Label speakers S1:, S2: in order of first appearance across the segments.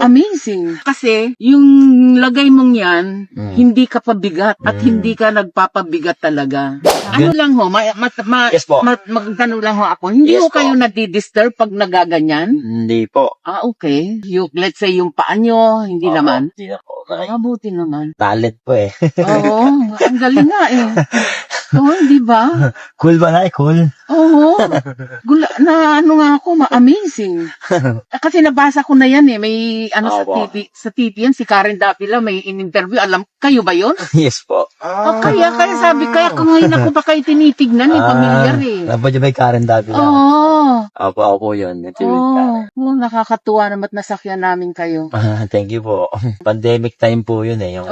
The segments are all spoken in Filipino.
S1: amazing. Kasi, yung lagay mong yan, hindi ka pabigat at hindi ka nagpapabigat talaga. Ano lang ho,
S2: Yes po.
S1: magtanong lang ho ako, hindi
S2: Yes
S1: ho kayo nadidisturb pag nagaganyan?
S2: Hindi po.
S1: Okay. Let's say yung paa nyo, hindi naman.
S2: Hindi na po.
S1: Mabuti naman.
S2: Talent po eh.
S1: Oo, ang galing nga eh. Oo, di ba?
S2: Cool ba na? Cool.
S1: Oo. Ano nga ako, amazing. Kasi nabasa ko na yan eh. May sa
S2: Opo.
S1: TV yan, si Karen Davila may in-interview. Alam, kayo ba yun?
S2: Yes po.
S1: Kaya ko ngayon ako pa kayo tinitignan eh, familiar eh.
S2: Dapat yung may Karen Davila.
S1: Oo.
S2: Ako po yun.
S1: Oo, nakakatuwa naman at nasakyan namin kayo.
S2: Thank you po. Pandemic time po yun eh. Yung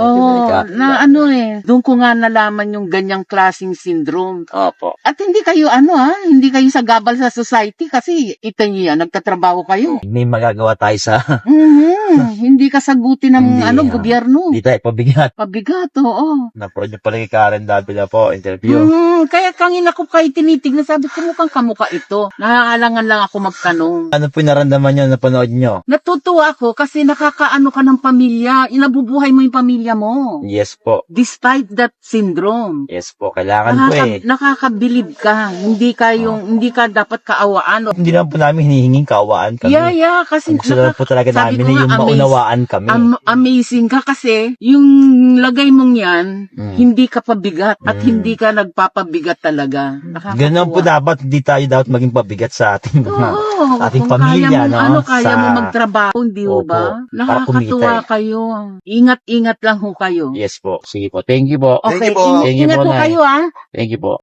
S1: Doon ko nga nalaman yung ganyang klaseng syndrome.
S2: Opo.
S1: At hindi kayo hindi kayo sagabal sa society kasi ito niyo yan, nagtatrabaho kayo.
S2: May magagawa tayo sa
S1: Hindi kasagutin ng
S2: Hindi,
S1: gobyerno.
S2: hindi tayo pabigat.
S1: Pabigat, oo.
S2: Na-proud niyo pala kay Karen Davila po, interview.
S1: Kaya kangina ko kayo tinitignan, sabi ko mukhang kamukha ito. Nakakalangan lang ako magtanong.
S2: Ano po yung naramdaman niyo, napanood niyo?
S1: Natutuwa ako kasi nakakaano ka ng pamilya, inabubuhay mo yung pamilya mo.
S2: Yes po.
S1: Despite that syndrome.
S2: Yes po, kailangan po eh.
S1: Nakakabilib ka. Hindi ka dapat kaawaan.
S2: Hindi naman po namin hinihinging kaawaan kami.
S1: Yeah, kasi
S2: Ang gusto lang po talaga
S1: sabi
S2: namin
S1: ko
S2: ay
S1: nga,
S2: yung maunawaan kami.
S1: Amazing ka kasi yung lagay mong yan, hindi ka pabigat at hindi ka nagpapabigat talaga.
S2: Ganun po dapat, hindi tayo dapat maging pabigat sa ating mga ating
S1: kung
S2: pamilya,
S1: kaya mo magtrabaho, hindi ho ba?
S2: para
S1: Nakakatuwa
S2: kumita
S1: kayo. Ingat-ingat lang ho kayo.
S2: Yes po. Sige po. Thank you po.
S1: Okay,
S2: Thank you
S1: ingat
S2: po,
S1: ho
S2: Nay.
S1: kayo
S2: Thank you po.